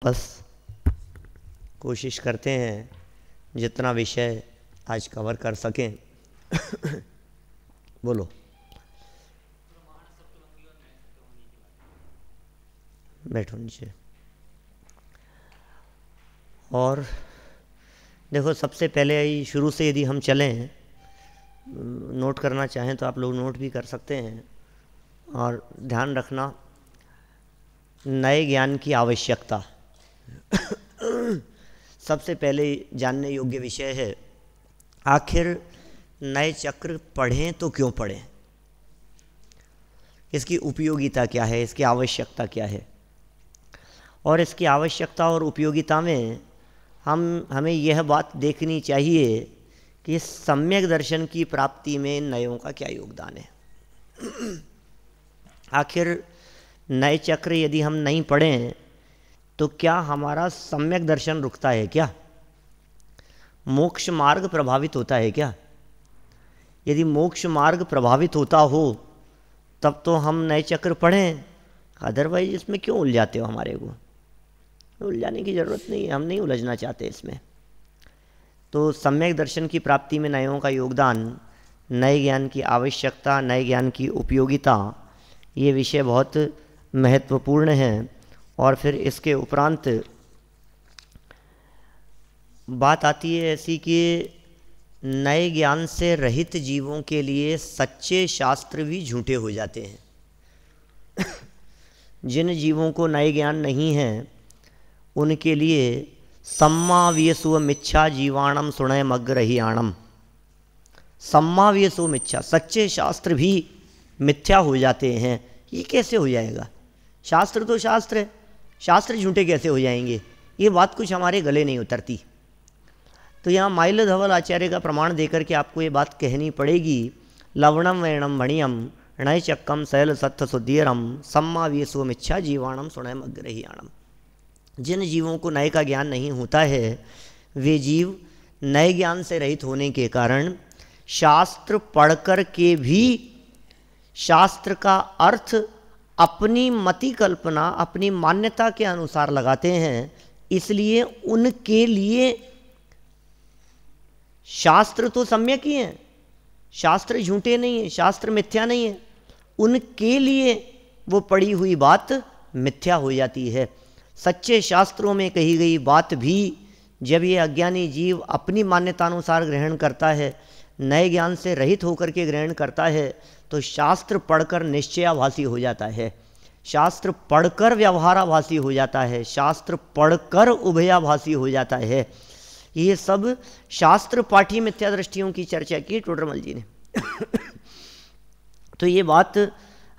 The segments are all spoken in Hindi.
बस कोशिश करते हैं जितना विषय आज कवर कर सकें। बोलो। बैठो नीचे। और देखो, सबसे पहले ही शुरू से यदि हम चलें, नोट करना चाहें तो आप लोग नोट भी कर सकते हैं। और ध्यान रखना, नए ज्ञान की आवश्यकता सबसे पहले जानने योग्य विषय है। आखिर नए चक्र पढ़ें तो क्यों पढ़ें, इसकी उपयोगिता क्या है, इसकी आवश्यकता क्या है। और इसकी आवश्यकता और उपयोगिता में हमें यह बात देखनी चाहिए कि सम्यक दर्शन की प्राप्ति में नयों का क्या योगदान है। आखिर नए चक्र यदि हम नहीं पढ़ें तो क्या हमारा सम्यक दर्शन रुकता है क्या? मोक्ष मार्ग प्रभावित होता है क्या? यदि मोक्ष मार्ग प्रभावित होता हो तब तो हम नए चक्र पढ़ें, अदरवाइज इसमें क्यों उलझाते हो? हमारे को उलझाने की ज़रूरत नहीं है, हम नहीं उलझना चाहते इसमें। तो सम्यक दर्शन की प्राप्ति में नयों का योगदान, नए ज्ञान की आवश्यकता, नए ज्ञान की उपयोगिता, ये विषय बहुत महत्वपूर्ण है। और फिर इसके उपरांत बात आती है ऐसी कि नए ज्ञान से रहित जीवों के लिए सच्चे शास्त्र भी झूठे हो जाते हैं। जिन जीवों को नए ज्ञान नहीं है उनके लिए सम्मा व्यसु मिच्छा जीवाणम सुनय मग्रहियाणम, सम्मा व्यसु मिच्छा, सच्चे शास्त्र भी मिथ्या हो जाते हैं। ये कैसे हो जाएगा? शास्त्र तो शास्त्र है, शास्त्र झूठे कैसे हो जाएंगे? ये बात कुछ हमारे गले नहीं उतरती। तो यहाँ माइल धवल आचार्य का प्रमाण देकर के आपको ये बात कहनी पड़ेगी। लवणम वैणम मणियम नय चक्कम शैल सत्थ सुदीरम सम्मा व्यसु मिच्छा जीवाणम सुनय मग्रहियाणम। जिन जीवों को नए का ज्ञान नहीं होता है वे जीव नए ज्ञान से रहित होने के कारण शास्त्र पढ़कर के भी शास्त्र का अर्थ अपनी मति कल्पना, अपनी मान्यता के अनुसार लगाते हैं। इसलिए उनके लिए शास्त्र तो सम्यक ही है, शास्त्र झूठे नहीं है, शास्त्र मिथ्या नहीं है। उनके लिए वो पढ़ी हुई बात मिथ्या हो जाती है। सच्चे शास्त्रों में कही गई बात भी जब ये अज्ञानी जीव अपनी मान्यता अनुसार ग्रहण करता है, नए ज्ञान से रहित होकर के ग्रहण करता है, तो शास्त्र पढ़कर निश्चयाभासी हो जाता है, शास्त्र पढ़कर व्यवहाराभासी हो जाता है, शास्त्र पढ़कर उभयाभासी हो जाता है। ये सब शास्त्र पाठी मिथ्या दृष्टियों की चर्चा की टोडरमल जी ने। तो ये बात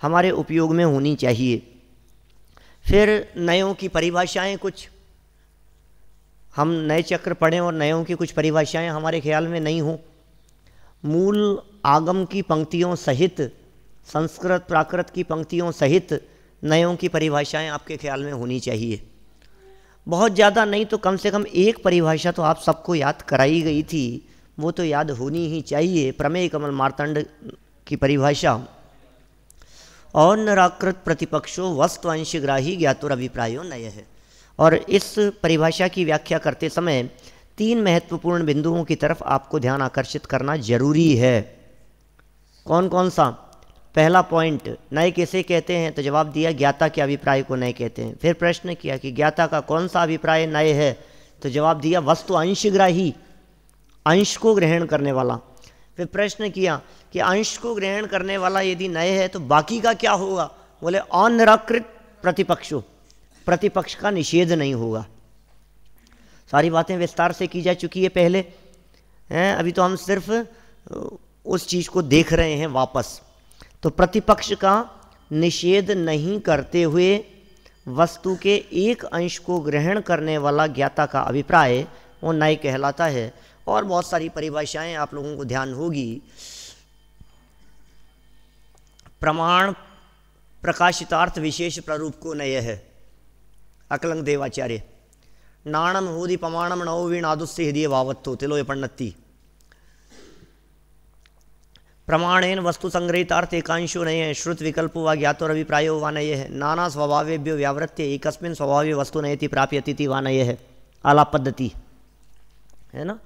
हमारे उपयोग में होनी चाहिए। फिर नयों की परिभाषाएं, कुछ हम नए चक्र पढ़ें और नयों की कुछ परिभाषाएं हमारे ख्याल में नहीं हो। मूल आगम की पंक्तियों सहित, संस्कृत प्राकृत की पंक्तियों सहित नयों की परिभाषाएं आपके ख्याल में होनी चाहिए। बहुत ज़्यादा नहीं तो कम से कम एक परिभाषा तो आप सबको याद कराई गई थी, वो तो याद होनी ही चाहिए। प्रमेय कमल मार्तंड की परिभाषा, और निराकृत प्रतिपक्षो वस्तु अंशग्राही ज्ञातुर अभिप्रायो नय है। और इस परिभाषा की व्याख्या करते समय तीन महत्वपूर्ण बिंदुओं की तरफ आपको ध्यान आकर्षित करना जरूरी है। कौन कौन सा? पहला पॉइंट, नय किसे कहते हैं? तो जवाब दिया, ज्ञाता के अभिप्राय को नय कहते हैं। फिर प्रश्न किया कि ज्ञाता का कौन सा अभिप्राय नय है? तो जवाब दिया, वस्तु अंशग्राही, अंश को ग्रहण करने वाला। फिर प्रश्न किया कि अंश को ग्रहण करने वाला यदि नय है तो बाकी का क्या होगा? बोले अनिराकृत प्रतिपक्षो, प्रतिपक्ष का निषेध नहीं होगा। सारी बातें विस्तार से की जा चुकी है पहले हैं, अभी तो हम सिर्फ उस चीज़ को देख रहे हैं वापस। तो प्रतिपक्ष का निषेध नहीं करते हुए वस्तु के एक अंश को ग्रहण करने वाला ज्ञाता का अभिप्राय वो नय कहलाता है। और बहुत सारी परिभाषाएं आप लोगों को ध्यान होगी। प्रमाण प्रकाशितार्थ विशेष प्ररूप को नय है, अकलंग देवाचार्य। नाणम होदि प्रमाणम नवोवीण आदुस्य हृदय भावत्तो तिलोय पण्णत्ति। प्रमाणेन वस्तु संग्रहितार्थ एकांशो नहीं है, श्रुत विकल्पो व ज्ञातो अभिप्रायो व नये है, नाना स्वभावेभ्यो व्यावृत्य एकस्मिन् स्वभावे वस्तु नयति प्राप्यति व नये है, आलाप पद्धति है ना।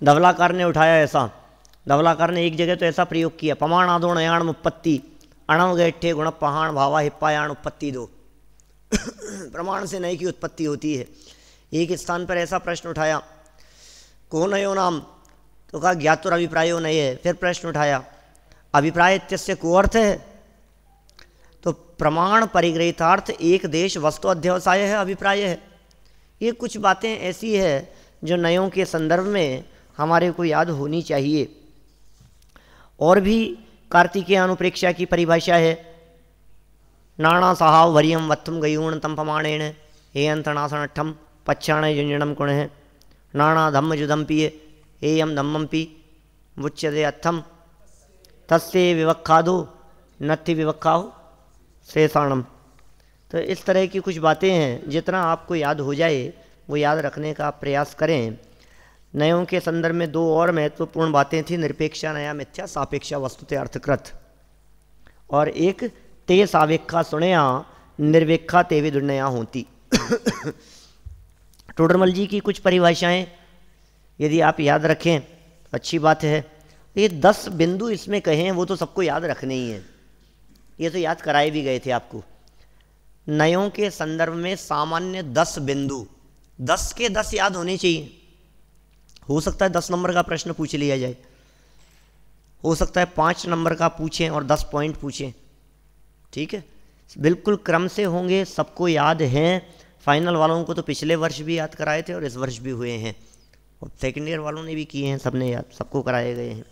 धवलाकार ने उठाया ऐसा, धवलाकार ने एक जगह तो ऐसा प्रयोग किया, प्रमाणादो नयाण उत्पत्ति अणव गैठे गुण पहाण भावा हिप्पायाण उत्पत्ति दो प्रमाण से नए की उत्पत्ति होती है। एक स्थान पर ऐसा प्रश्न उठाया, को नयो नाम, तो कहा ज्ञातुर अभिप्रायो नये है। फिर प्रश्न उठाया, अभिप्राय इत्यस्य को अर्थ है, तो प्रमाण परिग्रहितार्थ एक देश वस्तु अध्यवसाय है, अभिप्राय है। ये कुछ बातें ऐसी है जो नयों के संदर्भ में हमारे को याद होनी चाहिए। और भी कार्तिकीय अनुप्रेक्षा की परिभाषा है, नाणा सहाव वरियम वत्थम गयूण तम प्रमाणेण हे अंतनासनठम पच्छाण युंजनम गुण है, नाणा धम्म जुदम्पी हेयम धम्मम्पी मुच्यते अत्थम तस्य विवक्षादो नत्थि विवक्षाहो शेषाणम। तो इस तरह की कुछ बातें हैं, जितना आपको याद हो जाए वो याद रखने का प्रयास करें। नयों के संदर्भ में दो और महत्वपूर्ण बातें थी, निरपेक्षा नया मिथ्या सापेक्षा वस्तुते अर्थकृत, और एक ते सावेक्षा सुनया निर्वेक्षा ते विदुर्नया होती। टोडरमल जी की कुछ परिभाषाएं यदि आप याद रखें अच्छी बात है। ये 10 बिंदु इसमें कहे हैं, वो तो सबको याद रखने ही है, ये तो याद कराए भी गए थे आपको। नयों के संदर्भ में सामान्य 10 बिंदु, 10 के 10 याद होने चाहिए। हो सकता है 10 नंबर का प्रश्न पूछ लिया जाए, हो सकता है 5 नंबर का पूछें और 10 पॉइंट पूछें, ठीक है, बिल्कुल क्रम से होंगे, सबको याद हैं। फाइनल वालों को तो पिछले वर्ष भी याद कराए थे और इस वर्ष भी हुए हैं, और सेकेंड ईयर वालों ने भी किए हैं, सबने याद, सबको कराए गए हैं।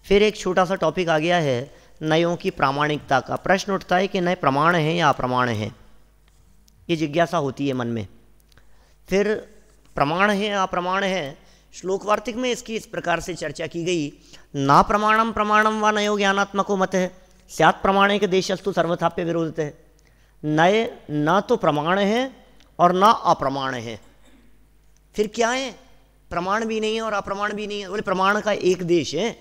फिर एक छोटा सा टॉपिक आ गया है नयों की प्रामाणिकता का। प्रश्न उठता है कि नए प्रमाण हैं या अप्रमाण हैं, ये जिज्ञासा होती है मन में। फिर प्रमाण है या अप्रमाण है, श्लोक वार्तिक में इसकी इस प्रकार से चर्चा की गई, ना प्रमाणम प्रमाणम व नयो ज्ञानात्मको मत है स्यात् प्रमाणे के देशस्तु सर्वथाप्य विरोधित है। नए ना तो प्रमाण है और ना अप्रमाण है, फिर क्या है, प्रमाण भी नहीं है और अप्रमाण भी नहीं है। बोले प्रमाण का एक देश है,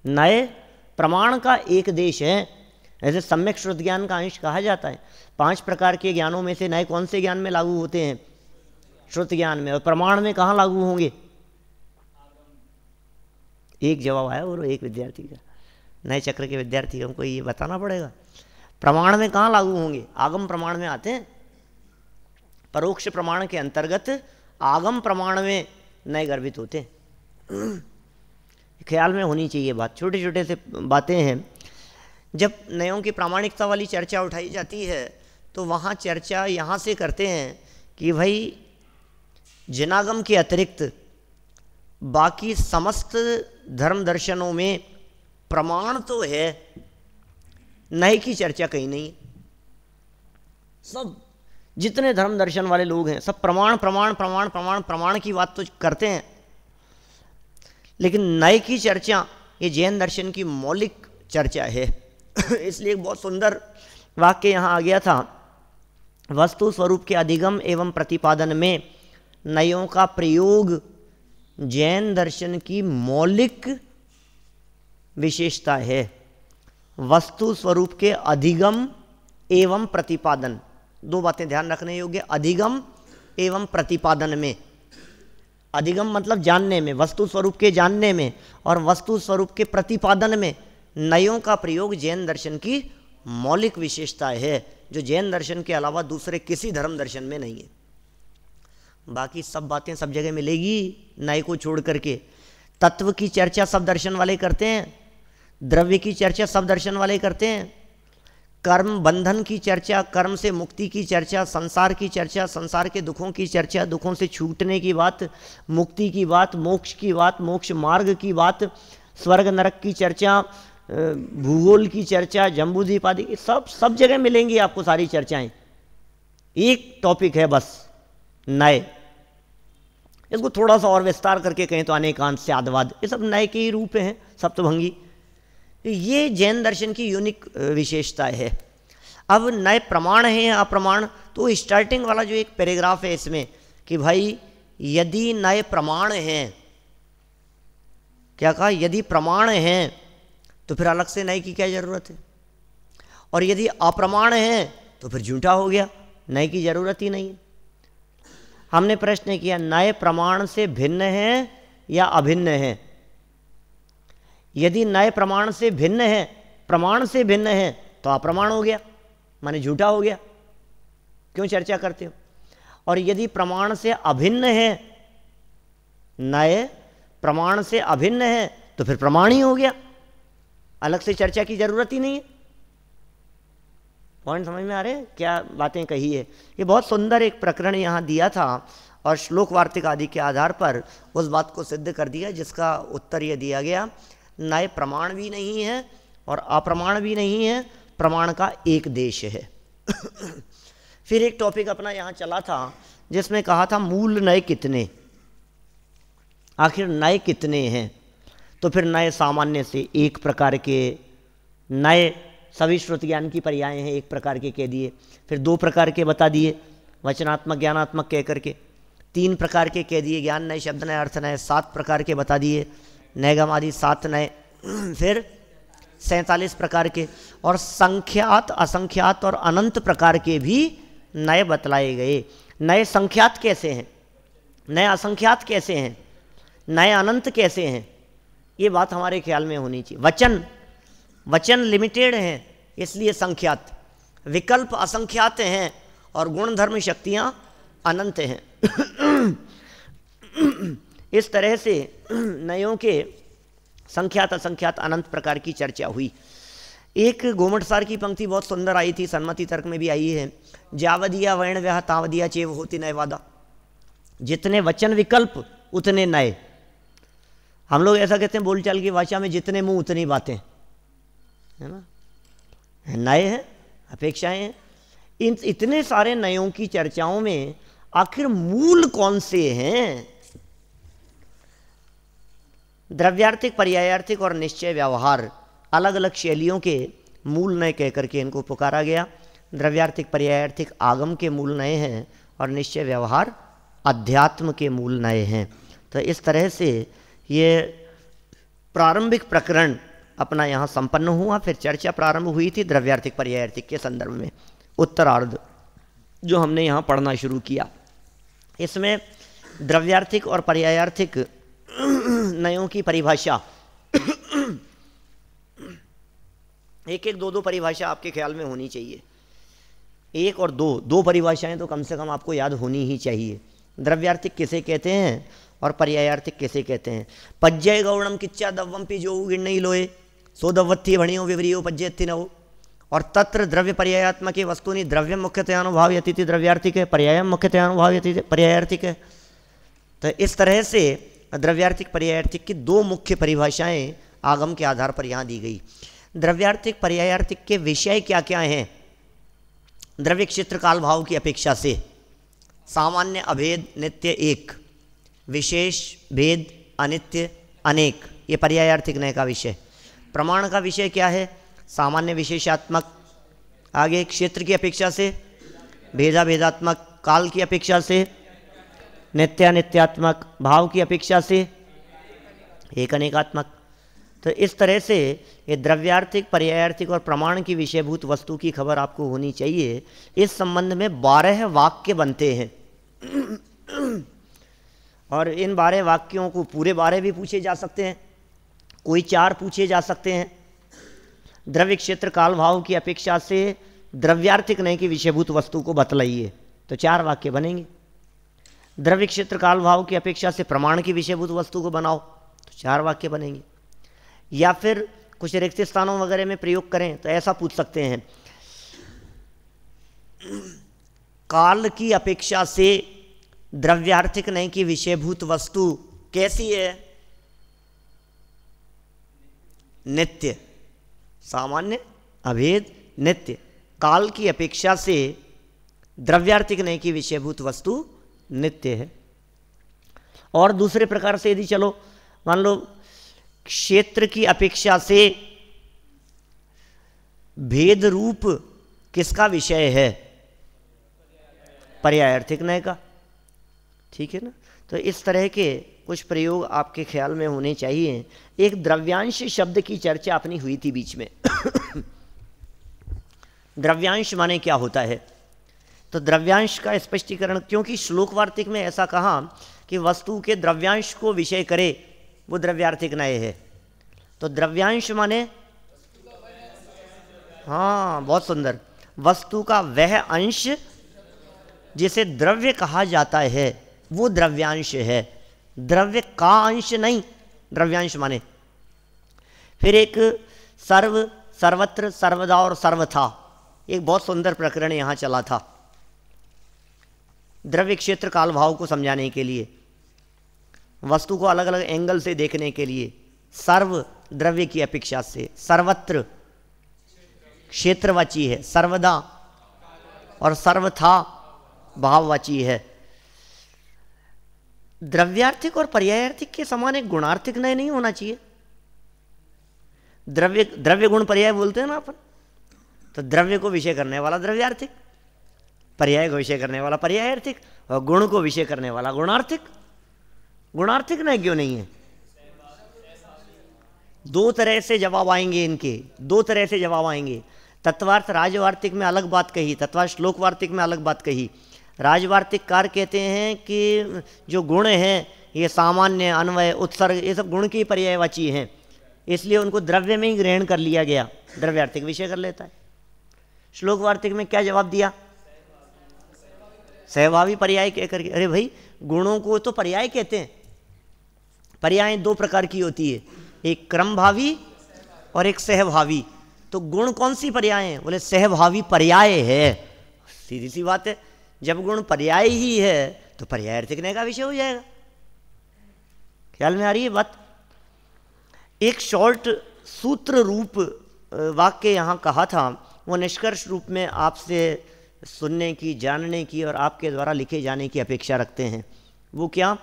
नए प्रमाण का एक देश है। ऐसे सम्यक श्रुत ज्ञान का अंश कहा जाता है। 5 प्रकार के ज्ञानों में से नए कौन से ज्ञान में लागू होते हैं, श्रुत ज्ञान में, और प्रमाण में कहाँ लागू होंगे। एक जवाब आया और एक विद्यार्थी का, नए चक्र के विद्यार्थी, हमको ये बताना पड़ेगा प्रमाण में कहाँ लागू होंगे। आगम प्रमाण में आते हैं, परोक्ष प्रमाण के अंतर्गत आगम प्रमाण में नए गर्भित होते हैं। ख्याल में होनी चाहिए बात, छोटे छोटे से बातें हैं। जब नयों की प्रामाणिकता वाली चर्चा उठाई जाती है तो वहाँ चर्चा यहाँ से करते हैं कि भाई जिनागम के अतिरिक्त बाकी समस्त धर्म दर्शनों में प्रमाण तो है, नए की चर्चा कहीं नहीं। सब जितने धर्म दर्शन वाले लोग हैं सब प्रमाण प्रमाण प्रमाण प्रमाण प्रमाण की बात तो करते हैं, लेकिन नए की चर्चा ये जैन दर्शन की मौलिक चर्चा है। इसलिए एक बहुत सुंदर वाक्य यहाँ आ गया था, वस्तु स्वरूप के अधिगम एवं प्रतिपादन में नयों का प्रयोग जैन दर्शन की मौलिक विशेषता है। वस्तु स्वरूप के अधिगम एवं प्रतिपादन, दो बातें ध्यान रखने योग्य, अधिगम एवं प्रतिपादन में। अधिगम मतलब जानने में, वस्तु स्वरूप के जानने में, और वस्तु स्वरूप के प्रतिपादन में नयों का प्रयोग जैन दर्शन की मौलिक विशेषता है, जो जैन दर्शन के अलावा दूसरे किसी धर्म दर्शन में नहीं है। बाकी सब बातें सब जगह मिलेगी नए को छोड़ करके। तत्व की चर्चा सब दर्शन वाले करते हैं, द्रव्य की चर्चा सब दर्शन वाले करते हैं, कर्म बंधन की चर्चा, कर्म से मुक्ति की चर्चा, संसार की चर्चा, संसार के दुखों की चर्चा, दुखों से छूटने की बात, मुक्ति की बात, मोक्ष की बात, मोक्ष मार्ग की बात, स्वर्ग नरक की चर्चा, भूगोल की चर्चा, जम्बूद्वीप आदि की सब जगह मिलेंगी आपको सारी चर्चाएं। एक टॉपिक है बस नए, इसको थोड़ा सा और विस्तार करके कहें तो अनेकांत स्यादवाद, ये सब नए के ही रूप हैं, सप्तभंगी। ये जैन दर्शन की यूनिक विशेषता है। अब नए प्रमाण है या अप्रमाण, तो स्टार्टिंग वाला जो एक पैराग्राफ है इसमें कि भाई यदि नए प्रमाण हैं क्या कहा? यदि प्रमाण हैं तो फिर अलग से नए की क्या जरूरत है, और यदि अप्रमाण है तो फिर झूठा हो गया, नए की जरूरत ही नहीं है। हमने प्रश्न किया नए प्रमाण से भिन्न है या अभिन्न है? यदि नए प्रमाण से भिन्न है, प्रमाण से भिन्न है, तो अप्रमाण हो गया, माने झूठा हो गया, क्यों चर्चा करते हो? और यदि प्रमाण से अभिन्न है, नए प्रमाण से अभिन्न है, तो फिर प्रमाण ही हो गया, अलग से चर्चा की जरूरत ही नहीं है। पॉइंट समझ में आ रहे हैं क्या बातें कही है? ये बहुत सुंदर एक प्रकरण यहाँ दिया था और श्लोक वार्तिक आदि के आधार पर उस बात को सिद्ध कर दिया, जिसका उत्तर ये दिया गया नए प्रमाण भी नहीं है और अप्रमाण भी नहीं है, प्रमाण का एक देश है। फिर एक टॉपिक अपना यहाँ चला था जिसमें कहा था मूल नए कितने, आखिर नए कितने हैं? तो फिर नए सामान्य से एक प्रकार के, नए सभी श्रुति ज्ञान की पर्याय हैं एक प्रकार के कह दिए, फिर 2 प्रकार के बता दिए वचनात्मक ज्ञानात्मक कह करके, 3 प्रकार के कह दिए ज्ञान नए शब्द नए अर्थ नए, 7 प्रकार के बता दिए नैगम आदि 7 नए, फिर 47 प्रकार के, और संख्यात असंख्यात और अनंत प्रकार के भी नए बतलाए गए। नए संख्यात कैसे हैं, नए असंख्यात कैसे हैं, नए अनंत कैसे हैं, ये बात हमारे ख्याल में होनी चाहिए। वचन लिमिटेड हैं इसलिए संख्यात, विकल्प असंख्यात हैं और गुण धर्म शक्तियां अनंत हैं। इस तरह से नयों के संख्यात असंख्यात अनंत प्रकार की चर्चा हुई। एक गोमटसार की पंक्ति बहुत सुंदर आई थी, सन्मति तर्क में भी आई है, जावदिया वर्ण व्याह तावदिया चेव होती नए वादा। जितने वचन विकल्प उतने नए। हम लोग ऐसा कहते हैं बोलचाल की भाषा में, जितने मुंह उतनी बातें, है ना, नए हैं, अपेक्षाएं हैं। इन इतने सारे नयों की चर्चाओं में आखिर मूल कौन से हैं? द्रव्यार्थिक, पर्यायार्थिक और निश्चय व्यवहार, अलग अलग शैलियों के मूल नए कह करके इनको पुकारा गया। द्रव्यार्थिक पर्यायार्थिक आगम के मूल नए हैं और निश्चय व्यवहार अध्यात्म के मूल नए हैं। तो इस तरह से ये प्रारंभिक प्रकरण अपना यहाँ संपन्न हुआ। फिर चर्चा प्रारंभ हुई थी द्रव्यार्थिक पर्यायार्थिक के संदर्भ में, उत्तरार्ध जो हमने यहाँ पढ़ना शुरू किया। इसमें द्रव्यार्थिक और पर्यायार्थिक नयों की परिभाषा एक एक 2 परिभाषा आपके ख्याल में होनी चाहिए, 1 और 2 परिभाषाएं तो कम से कम आपको याद होनी ही चाहिए। द्रव्यार्थिक किसे कहते हैं और पर्यायार्थिक किसे कहते हैं? पज्जय गौणम किच्चा दव्वम्पि जो गिण्णई लोए सो दव्वत्थी भणियो विवरियो पज्जेत्थि नवो। और तत्र द्रव्य पर्यायात्मक वस्तुनि द्रव्य मुख्यतया अनुभाव्यति द्रव्यार्थिक है, पर्याय मुख्यतया अनुभाव्यति पर्यायार्थिक है। तो इस तरह से द्रव्यार्थिक पर्यायार्थिक की 2 मुख्य परिभाषाएं आगम के आधार पर यहाँ दी गई। द्रव्यार्थिक पर्यायार्थिक के विषय क्या क्या हैं? द्रव्य क्षेत्र काल भाव की अपेक्षा से सामान्य अभेद नित्य एक, विशेष भेद अनित्य अनेक, ये पर्यायार्थिक नय का विषय। प्रमाण का विषय क्या है? सामान्य विशेषात्मक, आगे क्षेत्र की अपेक्षा से भेदा भेदात्मक, काल की अपेक्षा से नित्यानित्यात्मक, भाव की अपेक्षा से एक अनेकात्मक। तो इस तरह से ये द्रव्यार्थिक पर्यायार्थिक और प्रमाण की विषयभूत वस्तु की खबर आपको होनी चाहिए। इस संबंध में 12 वाक्य बनते हैं और इन 12 वाक्यों को पूरे 12 भी पूछे जा सकते हैं, कोई 4 पूछे जा सकते हैं। द्रव्य क्षेत्र काल भाव की अपेक्षा से द्रव्यार्थिक नय की विषयभूत वस्तु को बतलाइए, तो 4 वाक्य बनेंगे। द्रव्य क्षेत्र काल भाव की अपेक्षा से प्रमाण की विषयभूत वस्तु को बनाओ, तो 4 वाक्य बनेंगे। या फिर कुछ रिक्त स्थानों वगैरह में प्रयोग करें तो ऐसा पूछ सकते हैं, काल की अपेक्षा से द्रव्यार्थिक नय की विषयभूत वस्तु कैसी है? नित्य, सामान्य अभेद नित्य। काल की अपेक्षा से द्रव्यार्थिक नय की विषयभूत वस्तु नित्य है। और दूसरे प्रकार से यदि चलो मान लो क्षेत्र की अपेक्षा से भेद रूप किसका विषय है? पर्यायार्थिक नय का, ठीक है ना। तो इस तरह के कुछ प्रयोग आपके ख्याल में होने चाहिए। एक द्रव्यांश शब्द की चर्चा अपनी हुई थी बीच में। द्रव्यांश माने क्या होता है? तो द्रव्यांश का स्पष्टीकरण, क्योंकि श्लोक वार्तिक में ऐसा कहा कि वस्तु के द्रव्यांश को विषय करे, वो द्रव्यार्थिक न्याय है। तो द्रव्यांश माने, हाँ बहुत सुंदर, वस्तु का वह अंश जिसे द्रव्य कहा जाता है वो द्रव्यांश है, द्रव्य का अंश नहीं द्रव्यांश माने। फिर एक सर्व, सर्वत्र, सर्वदा और सर्वथा, एक बहुत सुंदर प्रकरण यहाँ चला था द्रव्य क्षेत्र काल भाव को समझाने के लिए, वस्तु को अलग अलग एंगल से देखने के लिए। सर्व द्रव्य की अपेक्षा से, सर्वत्र क्षेत्रवाची है, सर्वदा और सर्वथा भाववाची है। द्रव्यार्थिक और पर्यायार्थिक के समान एक गुणार्थिक न्याय नहीं होना चाहिए। द्रव्य गुण पर्याय बोलते हैं ना अपन, तो द्रव्य को विषय करने वाला द्रव्यार्थिक, पर्याय को विषय करने वाला पर्यायार्थिक, और गुण को विषय करने वाला गुणार्थिक। गुणार्थिक न्याय क्यों नहीं है? दो तरह से जवाब आएंगे इनके, दो तरह से जवाब आएंगे। तत्वार्थ राजवार्तिक में अलग बात कही, तत्वार्थ श्लोक वार्तिक में अलग बात कही। राजवार्तिककार कहते हैं कि जो गुण हैं ये सामान्य, अन्वय, उत्सर्ग, ये सब गुण की पर्यायवाची हैं, इसलिए उनको द्रव्य में ही ग्रहण कर लिया गया, द्रव्यार्थिक विषय कर लेता है। श्लोक वार्तिक में क्या जवाब दिया? सहभावी पर्याय कह करके। अरे भाई, गुणों को तो पर्याय कहते हैं। पर्याय दो प्रकार की होती है, एक क्रमभावी और एक सहभावी। तो गुण कौन सी पर्याय है? बोले सहभावी पर्याय है। सीधी सी बात है, जब गुण पर्याय ही है तो पर्यायार्थिक न्याय का विषय हो जाएगा। ख्याल में आ रही है बात? एक शॉर्ट सूत्र रूप वाक्य यहाँ कहा था, वो निष्कर्ष रूप में आपसे सुनने की, जानने की और आपके द्वारा लिखे जाने की अपेक्षा रखते हैं। वो क्या?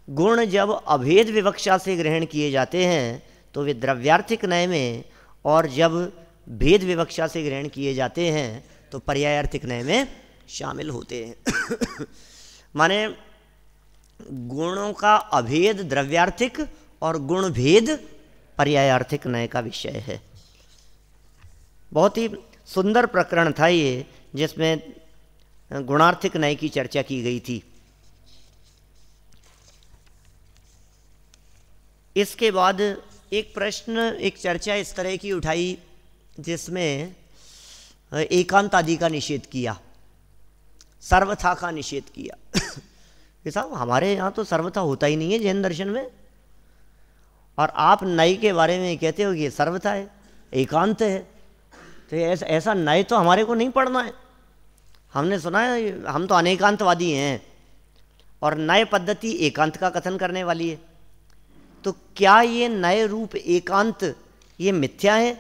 गुण जब अभेद विवक्षा से ग्रहण किए जाते हैं तो वे द्रव्यार्थिक न्याय में, और जब भेद विवक्षा से ग्रहण किए जाते हैं तो पर्यायार्थिक न्याय में शामिल होते हैं। माने गुणों का अभेद द्रव्यार्थिक और गुण भेद पर्यायार्थिक न्याय का विषय है। बहुत ही सुंदर प्रकरण था ये, जिसमें गुणार्थिक न्याय की चर्चा की गई थी। इसके बाद एक प्रश्न, एक चर्चा इस तरह की उठाई जिसमें एकांत आदि का निषेध किया, सर्वथा का निषेध किया। ये साहब हमारे यहाँ तो सर्वथा होता ही नहीं है जैन दर्शन में, और आप नई के बारे में कहते हो कि ये सर्वथा है, एकांत है। तो ऐसा नए तो हमारे को नहीं पढ़ना है। हमने सुना है, हम तो अनेकांतवादी हैं, और नए पद्धति एकांत का कथन करने वाली है। तो क्या ये नए रूप एकांत ये मिथ्या है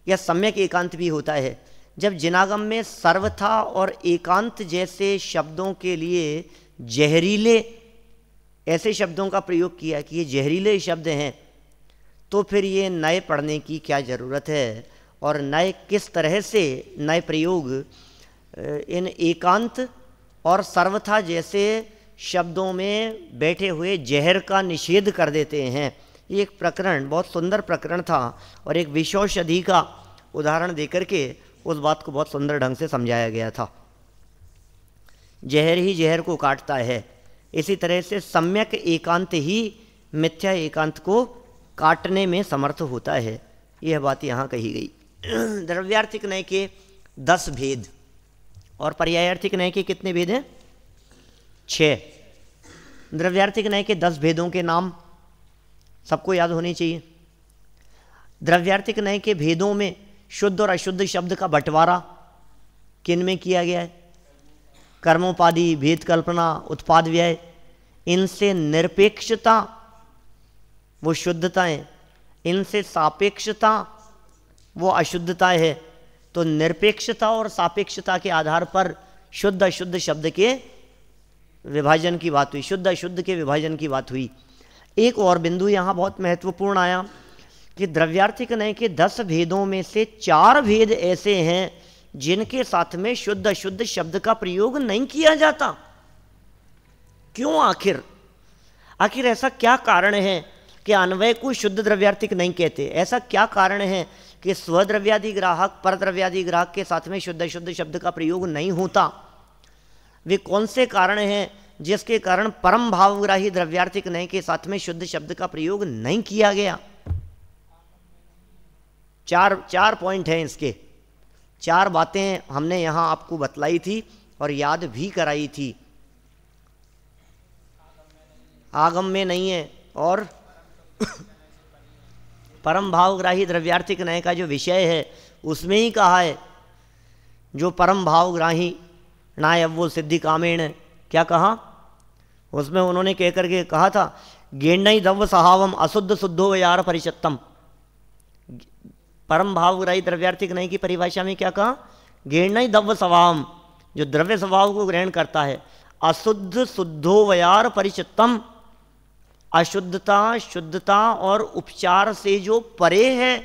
या सम्यक एकांत भी होता है? जब जिनागम में सर्वथा और एकांत जैसे शब्दों के लिए जहरीले ऐसे शब्दों का प्रयोग किया कि ये जहरीले शब्द हैं, तो फिर ये नए पढ़ने की क्या ज़रूरत है? और नए किस तरह से नए प्रयोग इन एकांत और सर्वथा जैसे शब्दों में बैठे हुए जहर का निषेध कर देते हैं। ये एक प्रकरण, बहुत सुंदर प्रकरण था, और एक विषौषधि का उदाहरण देकर के उस बात को बहुत सुंदर ढंग से समझाया गया था। जहर ही जहर को काटता है, इसी तरह से सम्यक एकांत ही मिथ्या एकांत को काटने में समर्थ होता है। यह बात यहाँ कही गई। द्रव्यार्थिक न्याय के 10 भेद और पर्यायार्थिक न्याय के कितने भेद हैं? 6। द्रव्यार्थिक न्याय के 10 भेदों के नाम सबको याद होने चाहिए। द्रव्यार्थिक न्याय के भेदों में शुद्ध और अशुद्ध शब्द का बंटवारा किन में किया गया है? कर्मोपाधि, भेद कल्पना, उत्पाद व्यय। इनसे निरपेक्षता वो शुद्धता है, इनसे सापेक्षता वो अशुद्धता है। तो निरपेक्षता और सापेक्षता के आधार पर शुद्ध अशुद्ध शब्द के विभाजन की बात हुई, शुद्ध अशुद्ध के विभाजन की बात हुई। एक और बिंदु यहाँ बहुत महत्वपूर्ण आया कि द्रव्यार्थिक न्याय के 10 भेदों में से 4 भेद ऐसे हैं जिनके साथ में शुद्ध अशुद्ध शब्द का प्रयोग नहीं किया जाता। क्यों आखिर? आखिर ऐसा क्या कारण है कि अन्वय को शुद्ध द्रव्यार्थिक नहीं कहते? ऐसा क्या कारण है कि स्वद्रव्यादि ग्राहक परद्रव्यादि ग्राहक के साथ में शुद्ध अशुद्ध शब्द का प्रयोग नहीं होता? वे कौन से कारण हैं जिसके कारण परम भावग्राही द्रव्यार्थिक नय के साथ में शुद्ध शब्द का प्रयोग नहीं किया गया? चार पॉइंट हैं इसके, 4 बातें हमने यहां आपको बतलाई थी और याद भी कराई थी। आगम में नहीं है और परम भावग्राही द्रव्यार्थिक नय का जो विषय है उसमें ही कहा है, जो परम भावग्राही नाय अब वो सिद्धि कामेण, क्या कहा उसमें? उन्होंने कह करके कहा था गेण्डई दव्य सहावम अशुद्ध शुद्धो यार परिचत्तम। परम भावग्राही द्रव्यार्थिक नय की परिभाषा में क्या कहा? गेण्डई दव्य स्वभावम, जो द्रव्य स्वभाव को ग्रहण करता है, अशुद्ध शुद्धो वयार परिचितम, अशुद्धता शुद्धता और उपचार से जो परे है।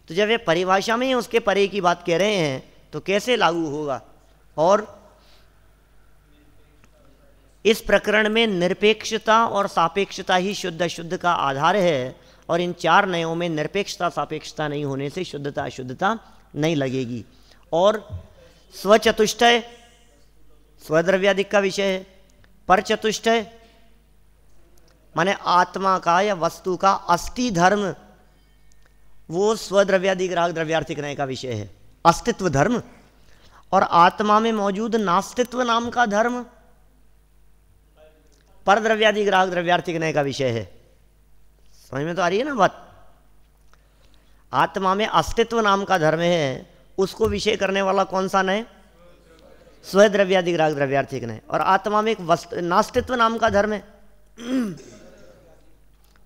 तो जब ये परिभाषा में ही उसके परे की बात कह रहे हैं तो कैसे लागू होगा? और इस प्रकरण में निरपेक्षता और सापेक्षता ही शुद्ध अशुद्ध का आधार है, और इन 4 नयों में निरपेक्षता सापेक्षता नहीं होने से शुद्धता अशुद्धता नहीं लगेगी। और स्वचतुष्टय स्वद्रव्यादिक का विषय है, परचतुष्टय माने आत्मा का या वस्तु का अस्थि धर्म, वो स्वद्रव्यादि ग्राहक द्रव्यार्थिक नय का विषय है, अस्तित्व धर्म। और आत्मा में मौजूद नास्तित्व नाम का धर्म परद्रव्यादि ग्राहक द्रव्यार्थिक नय का विषय है। समझ में तो आ रही है ना बात? आत्मा में अस्तित्व नाम का धर्म है, उसको विषय करने वाला कौन सा नय? स्वद्रव्यादि ग्राहक द्रव्यार्थिक नय। और आत्मा में एक नास्तित्व नाम का धर्म है,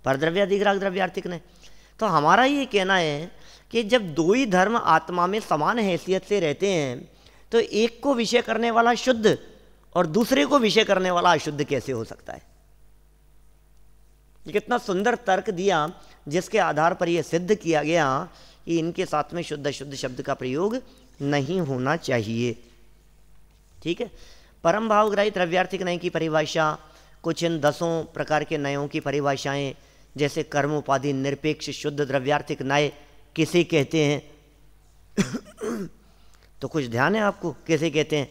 परद्रव्यादि ग्राहक द्रव्यार्थिक नय। तो हमारा ये कहना है कि जब 2 ही धर्म आत्मा में समान हैसियत से रहते हैं तो एक को विषय करने वाला शुद्ध और दूसरे को विषय करने वाला अशुद्ध कैसे हो सकता है? कितना सुंदर तर्क दिया जिसके आधार पर यह सिद्ध किया गया कि इनके साथ में शुद्ध अशुद्ध शब्द का प्रयोग नहीं होना चाहिए। ठीक है। परम भावग्राही द्रव्यार्थिक नय की परिभाषा, कुछ इन 10 प्रकार के नयों की परिभाषाएं, जैसे कर्म उपाधि निरपेक्ष शुद्ध द्रव्यार्थिक नय किसे कहते हैं? तो कुछ ध्यान है आपको कैसे कहते हैं?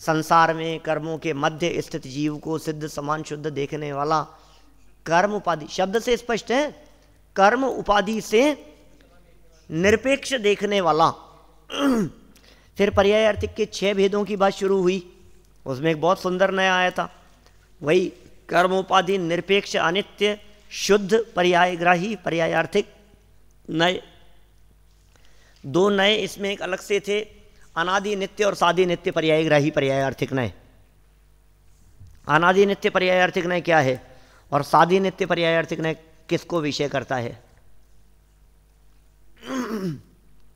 संसार में कर्मों के मध्य स्थित जीव को सिद्ध समान शुद्ध देखने वाला, कर्म उपाधि शब्द से स्पष्ट है, कर्म उपाधि से निरपेक्ष देखने वाला। फिर पर्यायार्थिक के 6 भेदों की बात शुरू हुई, उसमें एक बहुत सुंदर नया आया था, वही कर्मोपाधि निरपेक्ष अनित्य शुद्ध पर्यायग्राही पर्यायार्थिक नय। 2 नए इसमें एक अलग से थे, अनादि नित्य और सादि नित्य पर्यायग्राही पर्यायार्थिक नय। अनादि नित्य पर्यायार्थिक नय क्या है और सादि नित्य पर्यायार्थिक नय किसको विषय करता है?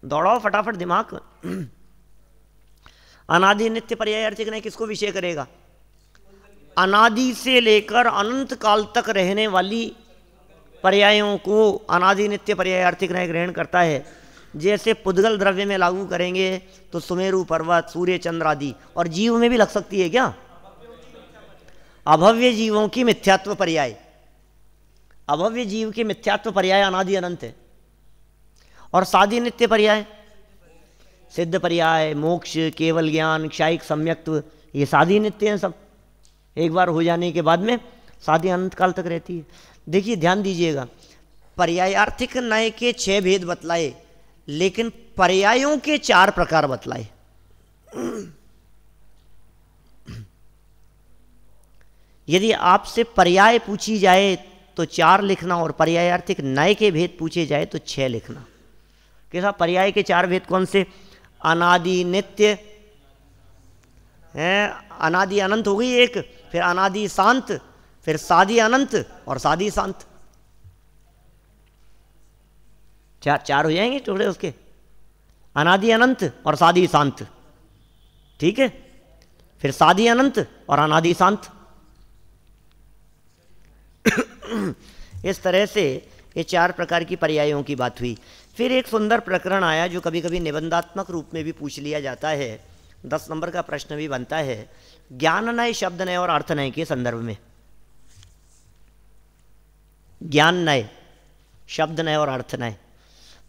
दौड़ाओ फटाफट दिमाग। अनादि नित्य पर्यायार्थिक नय किसको विषय करेगा? अनादि से लेकर अनंत काल तक रहने वाली पर्यायों को अनादि नित्य पर्यायार्थिक नय ग्रहण करता है। जैसे पुद्गल द्रव्य में लागू करेंगे तो सुमेरु पर्वत, सूर्य, चंद्र आदि, और जीव में भी लग सकती है क्या? अभव्य जीवों की मिथ्यात्व पर्याय, अभव्य जीव के मिथ्यात्व पर्याय अनादि अनंत है। और सादि नित्य पर्याय सिद्ध पर्याय, मोक्ष, केवल ज्ञान, क्षायिक सम्यक्त्व, ये सादि नित्य हैं सब। एक बार हो जाने के बाद में सादि अनंत काल तक रहती है। देखिए ध्यान दीजिएगा, पर्यायार्थिक नय के 6 भेद बतलाए, लेकिन पर्यायों के 4 प्रकार बतलाए। यदि आपसे पर्याय पूछी जाए तो 4 लिखना, और पर्यायार्थिक नय के भेद पूछे जाए तो 6 लिखना। कैसा? पर्याय के 4 भेद कौन से? अनादि नित्य है, अनादि अनंत हो गई एक, फिर अनादि शांत, फिर सादि अनंत और सादि शांत। 4 हो जाएंगे टुकड़े उसके, अनादि अनंत और सादि शांत। ठीक है, फिर सादि अनंत और अनादि शांत। इस तरह से ये 4 प्रकार की पर्यायों की बात हुई। फिर एक सुंदर प्रकरण आया जो कभी कभी निबंधात्मक रूप में भी पूछ लिया जाता है, 10 नंबर का प्रश्न भी बनता है ज्ञान नय, शब्द नय और अर्थ नय के संदर्भ में। ज्ञान नय, शब्द नय और अर्थ नय,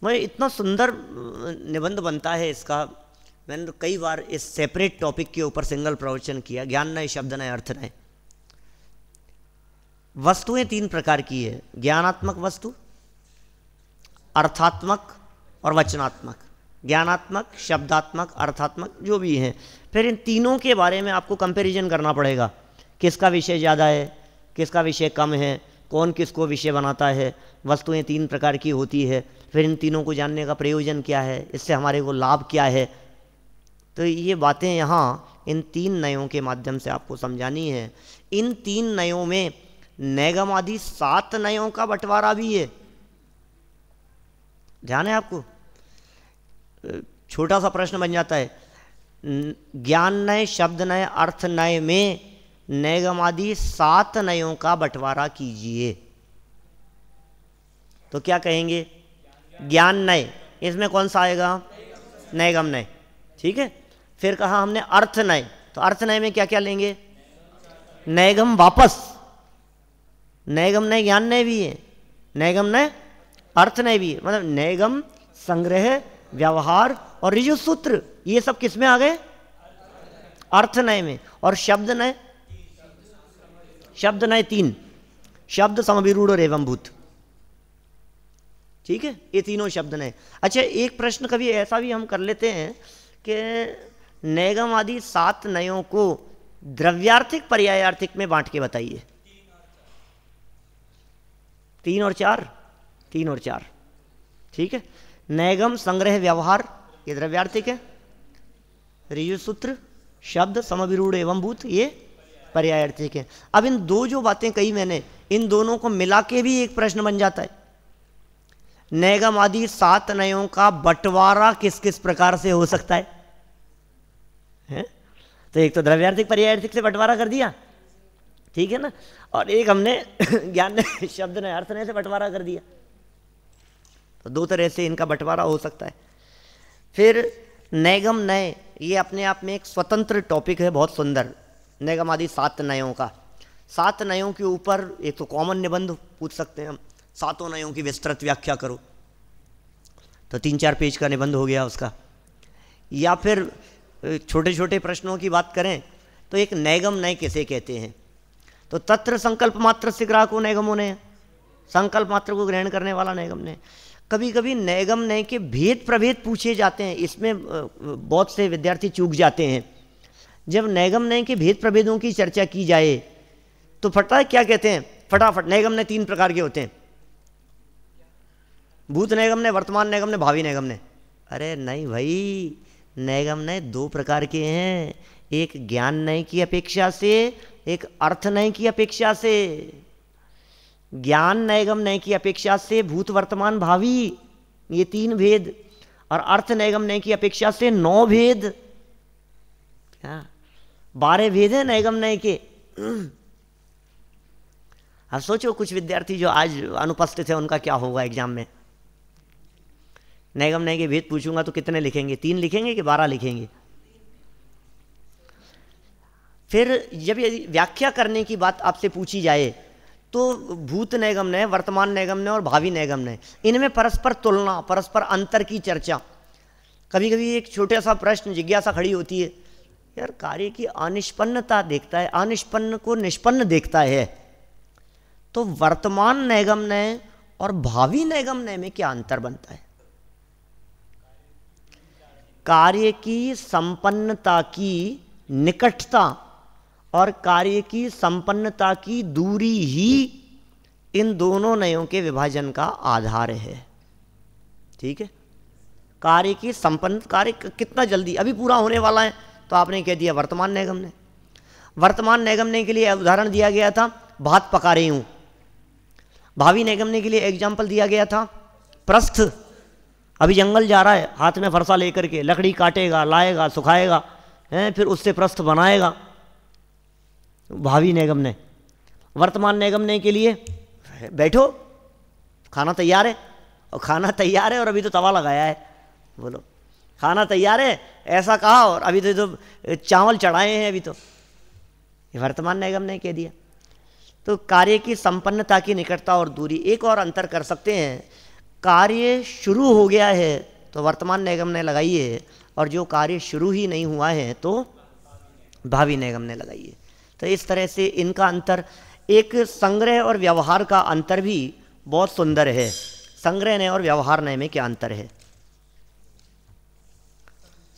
मैं इतना सुंदर निबंध बनता है इसका। मैंने तो कई बार इस सेपरेट टॉपिक के ऊपर सिंगल प्रवचन किया। ज्ञान नय, शब्द नय, अर्थ नय। वस्तुएं 3 प्रकार की है, ज्ञानात्मक वस्तु, अर्थात्मक और वचनात्मक। ज्ञानात्मक, शब्दात्मक, अर्थात्मक जो भी हैं। फिर इन तीनों के बारे में आपको कंपैरिजन करना पड़ेगा, किसका विषय ज़्यादा है, किसका विषय कम है, कौन किसको विषय बनाता है। वस्तुएं 3 प्रकार की होती है, फिर इन तीनों को जानने का प्रयोजन क्या है, इससे हमारे को लाभ क्या है। तो ये बातें यहाँ इन 3 नयों के माध्यम से आपको समझानी है। इन 3 नयों में नैगम आदि 7 नयों का बंटवारा भी है, ध्यान है आपको। छोटा सा प्रश्न बन जाता है, ज्ञान नय, शब्द नय, अर्थ नय में नैगम आदि 7 नयों का बंटवारा कीजिए। तो क्या कहेंगे? ज्ञान नय, इसमें कौन सा आएगा? नैगम नय, ठीक है। फिर कहा हमने अर्थ नय, तो अर्थ नय में क्या क्या लेंगे? नैगम वापस, नैगम नय ज्ञान नय भी है, नैगम नय अर्थ नय भी है। मतलब नैगम, संग्रह, व्यवहार और ऋजु सूत्र, ये सब किस में आ गए? अर्थ नय में। और शब्द नय, शब्द नय 3, शब्द, समविरूढ़ और एवं भूत, ठीक है। ये तीनों शब्द नय। अच्छा, एक प्रश्न कभी ऐसा भी हम कर लेते हैं कि नैगम आदि 7 नयों को द्रव्यार्थिक पर्यायार्थिक में बांट के बताइए। 3 और 4, 3 और 4, ठीक है। नैगम, संग्रह, व्यवहार, ये द्रव्यार्थिक है। ऋजु सूत्र, शब्द, समविरूढ़ एवं भूत, ये पर्यायार्थिक है। अब इन 2 जो बातें कही मैंने, इन दोनों को मिला के भी एक प्रश्न बन जाता है, नैगम आदि 7 नयों का बंटवारा किस किस प्रकार से हो सकता है? तो एक तो द्रव्यार्थिक पर्यायार्थिक से बंटवारा कर दिया, ठीक है ना, और एक हमने ज्ञान नय, शब्द नय, अर्थ नय से बंटवारा कर दिया। तो 2 तरह से इनका बंटवारा हो सकता है। फिर नैगम नय, ये अपने आप में एक स्वतंत्र टॉपिक है, बहुत सुंदर। नैगम आदि 7 नयों का, 7 नयों के ऊपर एक तो कॉमन निबंध पूछ सकते हैं हम, 7 नयों की विस्तृत व्याख्या करो, तो 3-4 पेज का निबंध हो गया उसका। या फिर छोटे छोटे प्रश्नों की बात करें तो एक नैगम नय किसे कहते हैं? तो तत्र संकल्प मात्र से ग्राहको नैगमो नय, संकल्प मात्र को ग्रहण करने वाला नैगम नय। कभी कभी नैगम नय के भेद प्रभेद पूछे जाते हैं, इसमें बहुत से विद्यार्थी चूक जाते हैं। जब नैगम नय के भेद प्रभेदों की चर्चा की जाए तो फटा क्या कहते हैं? फटाफट, नैगम नय 3 प्रकार के होते हैं, भूत नैगम नय, वर्तमान नैगम नय, भावी नैगम नय। अरे नहीं भाई, नैगम नय 2 प्रकार के हैं, एक ज्ञान नय की अपेक्षा से, एक अर्थ नय की अपेक्षा से। ज्ञान नैगम नय की अपेक्षा से भूत, वर्तमान, भावी, ये 3 भेद, और अर्थ नैगम नय की अपेक्षा से 9 भेद, क्या 12 भेद हैं नैगम नय के। अब सोचो कुछ विद्यार्थी जो आज अनुपस्थित है उनका क्या होगा एग्जाम में। नैगम नय के भेद पूछूंगा तो कितने लिखेंगे? 3 लिखेंगे कि 12 लिखेंगे? फिर जब यदि व्याख्या करने की बात आपसे पूछी जाए तो भूत नैगम नय, वर्तमान नैगम नय और भावी नैगम नय, इनमें परस्पर तुलना, परस्पर अंतर की चर्चा। कभी कभी एक छोटा सा प्रश्न, जिज्ञासा खड़ी होती है, यार कार्य की अनिष्पन्नता देखता है, अनिष्पन्न को निष्पन्न देखता है, तो वर्तमान नैगम नय और भावी नैगम नय में क्या अंतर बनता है? कार्य की संपन्नता की निकटता और कार्य की संपन्नता की दूरी ही इन दोनों नयों के विभाजन का आधार है, ठीक है। कार्य की संपन्न, कार्य कितना जल्दी अभी पूरा होने वाला है, तो आपने कह दिया वर्तमान नैगम नय। वर्तमान नैगम नय के लिए उदाहरण दिया गया था, भात पका रही हूं। भावी नैगम नय के लिए एग्जाम्पल दिया गया था, प्रस्थ, अभी जंगल जा रहा है, हाथ में फरसा लेकर के लकड़ी काटेगा, लाएगा, सुखाएगा, फिर उससे प्रस्थ बनाएगा, भावी नैगम नय। वर्तमान नैगम नय के लिए बैठो, खाना तैयार है, और खाना तैयार है और अभी तो तवा लगाया है, बोलो, खाना तैयार है ऐसा कहा, और अभी तो चावल चढ़ाए हैं अभी तो, ये वर्तमान निगम ने कह दिया। तो कार्य की संपन्नता की निकटता और दूरी। एक और अंतर कर सकते हैं, कार्य शुरू हो गया है तो वर्तमान निगम ने लगाई है, और जो कार्य शुरू ही नहीं हुआ है तो भावी निगम ने लगाई है। तो इस तरह से इनका अंतर, एक संग्रह और व्यवहार का अंतर भी बहुत सुंदर है। संग्रह नय और व्यवहार नय में क्या अंतर है?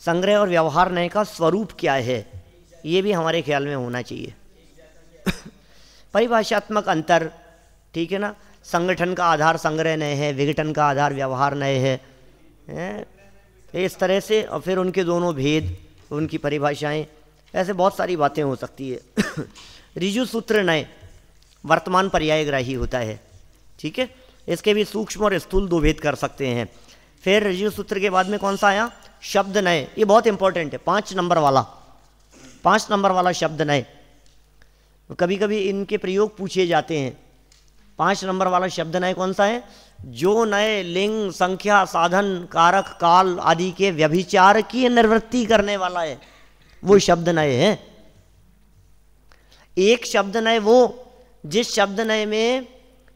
संग्रह और व्यवहार नय का स्वरूप क्या है, ये भी हमारे ख्याल में होना चाहिए। परिभाषात्मक अंतर, ठीक है ना, संगठन का आधार संग्रह नय है, विघटन का आधार व्यवहार नय है, इस तरह से। और फिर उनके दोनों भेद, उनकी परिभाषाएं, ऐसे बहुत सारी बातें हो सकती है। ऋजु सूत्र नय वर्तमान पर्यायग्राही होता है, ठीक है। इसके भी सूक्ष्म और स्थूल दो भेद कर सकते हैं। फिर ऋजु सूत्र के बाद में कौन सा आया? शब्द नय। ये बहुत इंपॉर्टेंट है, 5 नंबर वाला शब्द नय। कभी कभी इनके प्रयोग पूछे जाते हैं। 5 नंबर वाला शब्द नय कौन सा है? जो नय लिंग, संख्या, साधन, कारक, काल आदि के व्यभिचार की निवृत्ति करने वाला है, वो शब्द नय है। एक शब्द नय वो जिस शब्द नय में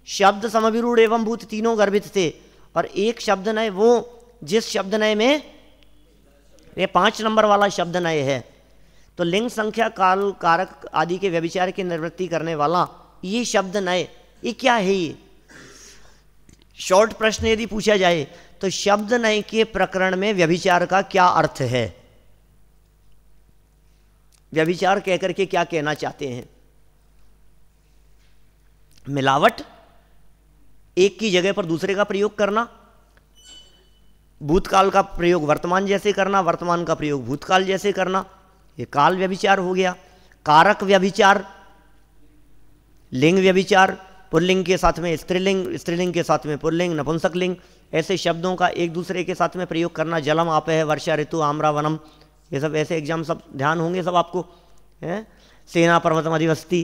शब्द, समभिरूढ़ एवं भूत तीनों गर्भित थे, और एक शब्द नय वो जिस शब्द नय में ये 5 नंबर वाला शब्द नय है। तो लिंग, संख्या, काल, कारक आदि के व्यभिचार की निवृत्ति करने वाला ये शब्द नय, ये क्या है? ये शॉर्ट प्रश्न यदि पूछा जाए तो शब्द नय के प्रकरण में व्यभिचार का क्या अर्थ है? व्यभिचार कहकर के क्या कहना चाहते हैं? मिलावट, एक की जगह पर दूसरे का प्रयोग करना, भूतकाल का प्रयोग वर्तमान जैसे करना, वर्तमान का प्रयोग भूतकाल जैसे करना, ये काल व्यभिचार हो गया। कारक व्यभिचार, लिंग व्यभिचार, पुल्लिंग के साथ में स्त्रीलिंग, स्त्रीलिंग के साथ में पुल्लिंग, नपुंसकलिंग, ऐसे शब्दों का एक दूसरे के साथ में प्रयोग करना। जलम, आपः, वर्षा ऋतु, आम्रा, वनम, ये सब ऐसे एग्जाम सब ध्यान होंगे सब आपको, है। सेना, पर्वतम, अधिवस्ती,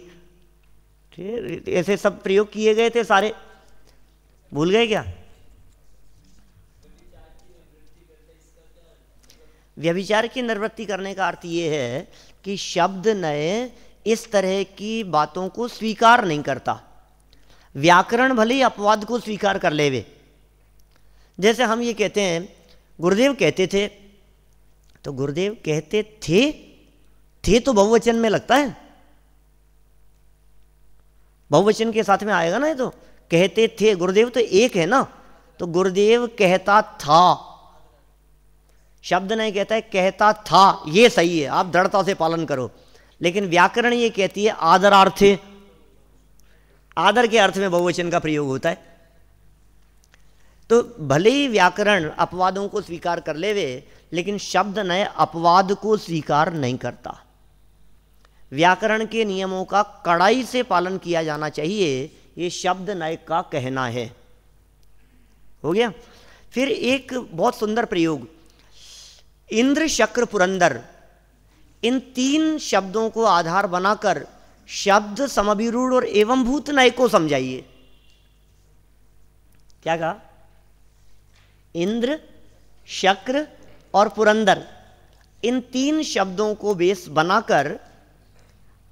ठीक, ऐसे सब प्रयोग किए गए थे सारे, भूल गए क्या? व्यभिचार की निवृत्ति करने का अर्थ ये है कि शब्द नय इस तरह की बातों को स्वीकार नहीं करता। व्याकरण भले ही अपवाद को स्वीकार कर लेवे। जैसे हम ये कहते हैं गुरुदेव कहते थे, तो गुरुदेव कहते थे तो बहुवचन में लगता है, बहुवचन के साथ में आएगा ना। ये तो कहते थे, गुरुदेव तो एक है ना, तो गुरुदेव कहता था, शब्द नहीं कहता है कहता था, ये सही है, आप दृढ़ता से पालन करो। लेकिन व्याकरण ये कहती है आदरार्थे, आदर के अर्थ में बहुवचन का प्रयोग होता है। तो भले ही व्याकरण अपवादों को स्वीकार कर लेवे, लेकिन शब्द नय अपवाद को स्वीकार नहीं करता। व्याकरण के नियमों का कड़ाई से पालन किया जाना चाहिए, ये शब्द नय का कहना है। हो गया। फिर एक बहुत सुंदर प्रयोग, इंद्र, शक्र, पुरंदर, इन 3 शब्दों को आधार बनाकर शब्द, समभिरूढ़ और एवं भूत नय को समझाइए। क्या कहा? इंद्र, शक्र और पुरंदर, इन 3 शब्दों को बेस बनाकर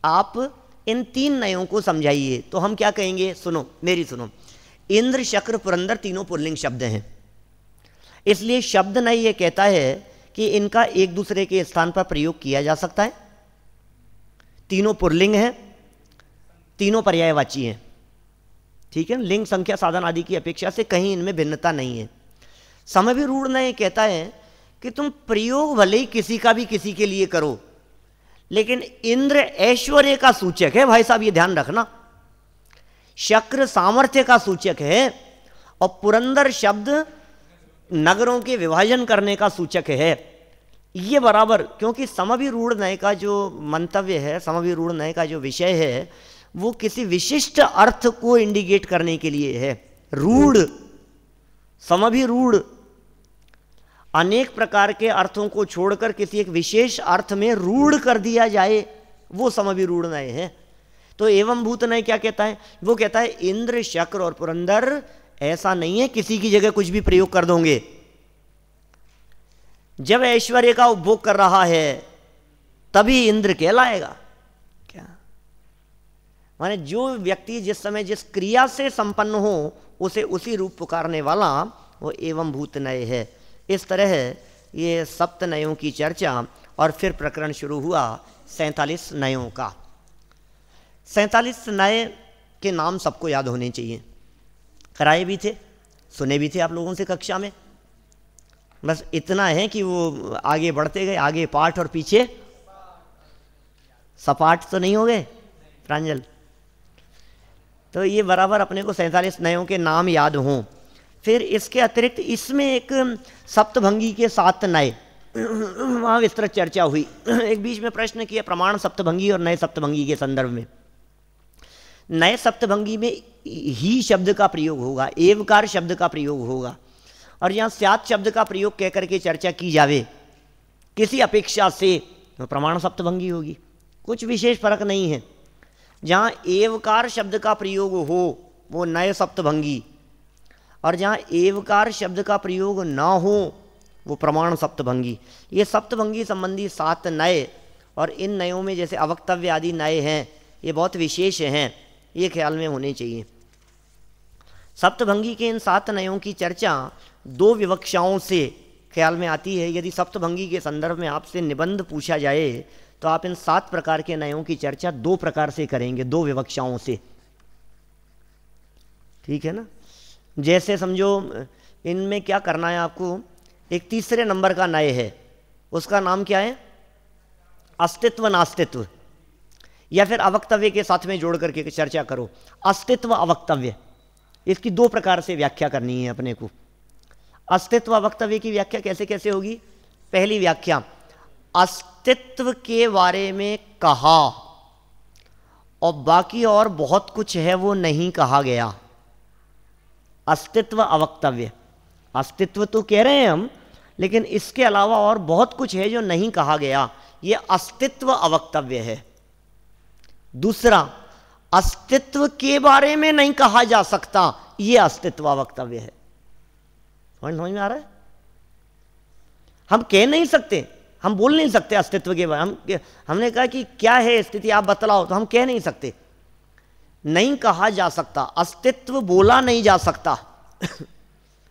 आप इन 3 नयों को समझाइए। तो हम क्या कहेंगे? सुनो, मेरी सुनो। इंद्र, शक्र, पुरंदर तीनों पुल्लिंग शब्द हैं, इसलिए शब्द नय ये कहता है कि इनका एक दूसरे के स्थान पर प्रयोग किया जा सकता है। तीनों पुल्लिंग हैं, तीनों पर्यायवाची हैं, ठीक है। लिंग, संख्या, साधन आदि की अपेक्षा से कहीं इनमें भिन्नता नहीं है। समभिरूढ़ नय कहता है कि तुम प्रयोग भले ही किसी का भी किसी के लिए करो, लेकिन इंद्र ऐश्वर्य का सूचक है, भाई साहब ये ध्यान रखना। शक्र सामर्थ्य का सूचक है, और पुरंदर शब्द नगरों के विभाजन करने का सूचक है। ये बराबर, क्योंकि समभिरूढ़ नय का जो मंतव्य है, समभिरूढ़ नय का जो विषय है, वो किसी विशिष्ट अर्थ को इंडिकेट करने के लिए है। रूढ़, समभिरूढ़, अनेक प्रकार के अर्थों को छोड़कर किसी एक विशेष अर्थ में रूढ़ कर दिया जाए, वो समभिरूढ़ नय है। तो एवं भूत नय क्या कहता है? वो कहता है इंद्र, शक्र और पुरंदर ऐसा नहीं है किसी की जगह कुछ भी प्रयोग कर दोगे। जब ऐश्वर्य का उपभोग कर रहा है तभी इंद्र कहलाएगा। क्या माने जो व्यक्ति जिस समय जिस क्रिया से संपन्न हो उसे उसी रूप पुकारने वाला वो एवं भूत नय है। इस तरह ये सप्त नयों की चर्चा और फिर प्रकरण शुरू हुआ 47 नयों का। 47 नय के नाम सबको याद होने चाहिए, कराए भी थे, सुने भी थे आप लोगों से कक्षा में। बस इतना है कि वो आगे बढ़ते गए, आगे पाठ और पीछे सपाट तो नहीं हो गए प्रांजल। तो ये बराबर अपने को 47 नयों के नाम याद हों। फिर इसके अतिरिक्त इसमें एक सप्तभंगी के 7 नय, वहाँ विस्तृत चर्चा हुई। एक बीच में प्रश्न किया प्रमाण सप्तभंगी और नए सप्तभंगी के संदर्भ में। नए सप्तभंगी में ही शब्द का प्रयोग होगा, एवकार शब्द का प्रयोग होगा, और यहाँ स्यात् शब्द का प्रयोग कह करके चर्चा की जावे किसी अपेक्षा से तो प्रमाण सप्तभंगी होगी। कुछ विशेष फर्क नहीं है। जहाँ एवकार शब्द का प्रयोग हो वो नए सप्तभंगी, और जहाँ एवकार शब्द का प्रयोग ना हो वो प्रमाण सप्तभंगी। ये सप्तभंगी संबंधी 7 नय, और इन नयों में जैसे अवक्तव्य आदि नय हैं ये बहुत विशेष हैं, ये ख्याल में होने चाहिए। सप्तभंगी के इन 7 नयों की चर्चा 2 विवक्षाओं से ख्याल में आती है। यदि सप्तभंगी के संदर्भ में आपसे निबंध पूछा जाए तो आप इन 7 प्रकार के नयों की चर्चा 2 प्रकार से करेंगे, 2 विवक्षाओं से। ठीक है ना। जैसे समझो इनमें क्या करना है आपको, एक तीसरे नंबर का नय है, उसका नाम क्या है, अस्तित्व नास्तित्व, या फिर अवक्तव्य के साथ में जोड़ करके चर्चा करो। अस्तित्व अवक्तव्य, इसकी 2 प्रकार से व्याख्या करनी है अपने को। अस्तित्व अवक्तव्य की व्याख्या कैसे कैसे होगी। पहली व्याख्या, अस्तित्व के बारे में कहा और बाकी और बहुत कुछ है वो नहीं कहा गया, अस्तित्व अवक्तव्य। अस्तित्व तो कह रहे हैं हम, लेकिन इसके अलावा और बहुत कुछ है जो नहीं कहा गया, ये अस्तित्व अवक्तव्य है। दूसरा, अस्तित्व के बारे में नहीं कहा जा सकता, ये अस्तित्व अवक्तव्य है। समझ में आ रहा है। हम कह नहीं सकते, हम बोल नहीं सकते अस्तित्व के बारे में। हमने कहा कि क्या है स्थिति आप बतलाओ, तो हम कह नहीं सकते, नहीं कहा जा सकता, अस्तित्व बोला नहीं जा सकता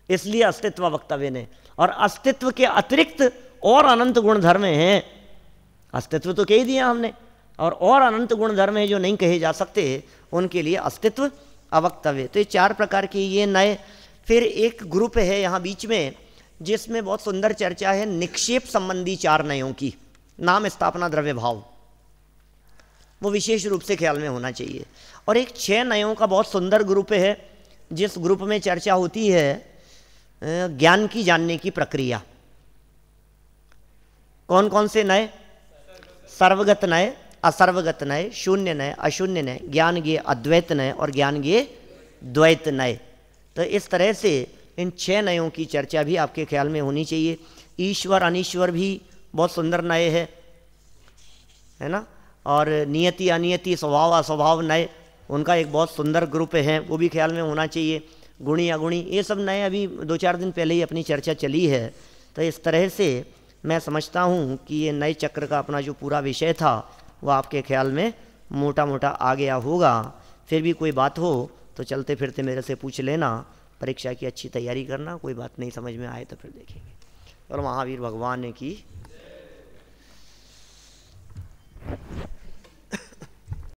इसलिए अस्तित्व वक्तव्य ने। और अस्तित्व के अतिरिक्त और अनंत गुण धर्म हैं, अस्तित्व तो कह दिया हमने, और अनंत गुण धर्म है जो नहीं कहे जा सकते, उनके लिए अस्तित्व अवक्तव्य। तो ये 4 प्रकार के ये नए। फिर एक ग्रुप है यहाँ बीच में जिसमें बहुत सुंदर चर्चा है निक्षेप संबंधी 4 नयों की। नाम, स्थापना, द्रव्य, भाव, वो विशेष रूप से ख्याल में होना चाहिए। और एक 6 नयों का बहुत सुंदर ग्रुप है जिस ग्रुप में चर्चा होती है ज्ञान की जानने की प्रक्रिया। कौन कौन से नय, सर्वगत नय, असर्वगत नय, शून्य नय, अशून्य नय, ज्ञान ज्ञेय अद्वैत नय और ज्ञान ज्ञेय द्वैत नय। तो इस तरह से इन 6 नयों की चर्चा भी आपके ख्याल में होनी चाहिए। ईश्वर अनीश्वर भी बहुत सुंदर नय है ना। और नियति अनियति, स्वभाव अस्वभाव नय, उनका एक बहुत सुंदर ग्रुप है, वो भी ख्याल में होना चाहिए। गुणी अगुणी, ये सब नए अभी 2-4 दिन पहले ही अपनी चर्चा चली है। तो इस तरह से मैं समझता हूँ कि ये नए चक्र का अपना जो पूरा विषय था वो आपके ख्याल में मोटा मोटा आ गया होगा। फिर भी कोई बात हो तो चलते फिरते मेरे से पूछ लेना। परीक्षा की अच्छी तैयारी करना, कोई बात नहीं समझ में आए तो फिर देखेंगे। और महावीर भगवान की